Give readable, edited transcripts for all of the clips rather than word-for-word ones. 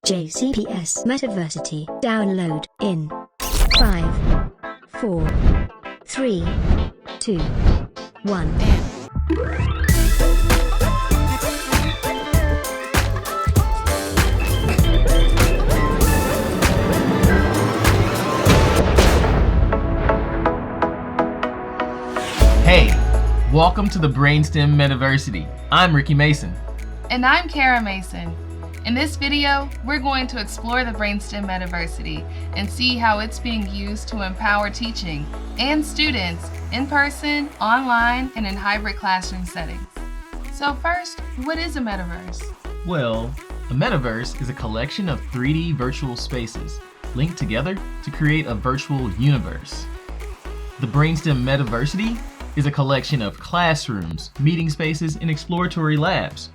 JCPS Metaversity. Download in 5, 4, 3, 2, 1. Hey, welcome to the BrainSTEM Metaversity. I'm Ricky Mason. And I'm Kara Mason. In this video, we're going to explore the BrainSTEM Metaversity and see how it's being used to empower teaching and students in person, online, and in hybrid classroom settings. So first, what is a metaverse? Well, a metaverse is a collection of 3D virtual spaces linked together to create a virtual universe. The BrainSTEM Metaversity is a collection of classrooms, meeting spaces, and exploratory labs.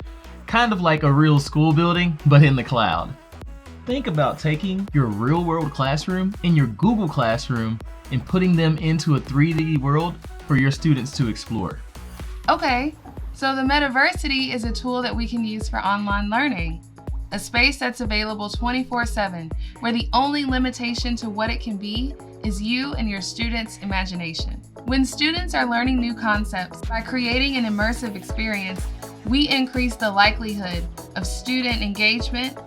Kind of like a real school building, but in the cloud. Think about taking your real-world classroom and your Google Classroom and putting them into a 3D world for your students to explore. Okay, so the Metaversity is a tool that we can use for online learning. A space that's available 24/7, where the only limitation to what it can be is you and your students' imagination. When students are learning new concepts by creating an immersive experience, we increase the likelihood of student engagement,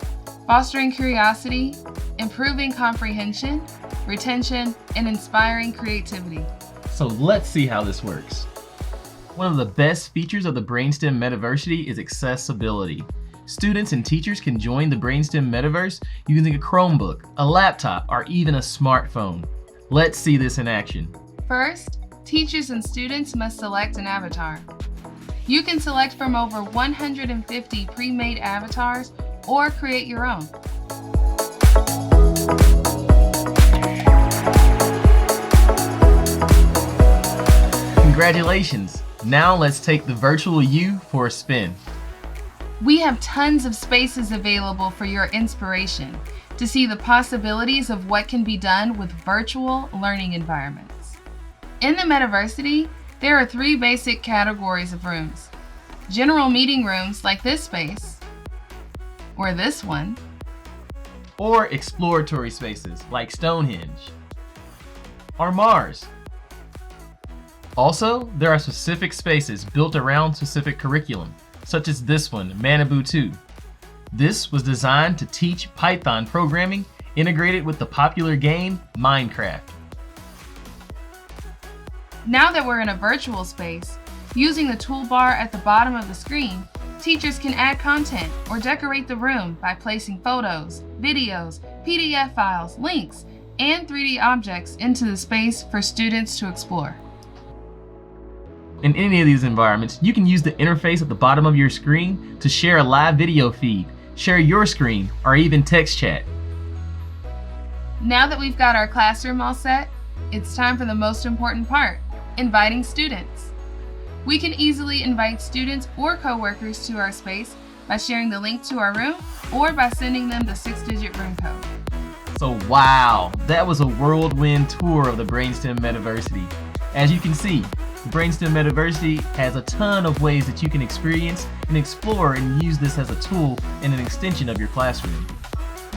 fostering curiosity, improving comprehension, retention, and inspiring creativity. So let's see how this works. One of the best features of the BrainSTEM Metaversity is accessibility. Students and teachers can join the BrainSTEM Metaverse using a Chromebook, a laptop, or even a smartphone. Let's see this in action. First, teachers and students must select an avatar. You can select from over 150 pre-made avatars or create your own. Congratulations! Now let's take the virtual you for a spin. We have tons of spaces available for your inspiration to see the possibilities of what can be done with virtual learning environments. In the Metaversity, there are 3 basic categories of rooms. General meeting rooms like this space, or this one, or exploratory spaces like Stonehenge, or Mars. Also, there are specific spaces built around specific curriculum, such as this one, Manabu 2. This was designed to teach Python programming integrated with the popular game Minecraft. Now that we're in a virtual space, using the toolbar at the bottom of the screen, teachers can add content or decorate the room by placing photos, videos, PDF files, links, and 3D objects into the space for students to explore. In any of these environments, you can use the interface at the bottom of your screen to share a live video feed, share your screen, or even text chat. Now that we've got our classroom all set, it's time for the most important part, inviting students. We can easily invite students or coworkers to our space by sharing the link to our room or by sending them the 6-digit room code. So wow, that was a whirlwind tour of the BrainSTEM Metaversity. As you can see, the BrainSTEM Metaversity has a ton of ways that you can experience and explore and use this as a tool and an extension of your classroom.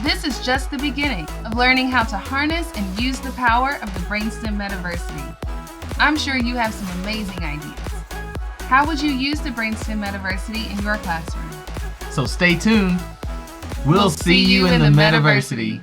This is just the beginning of learning how to harness and use the power of the BrainSTEM Metaversity. I'm sure you have some amazing ideas. How would you use the BrainSTEM Metaversity in your classroom? So stay tuned. We'll see you in the Metaversity.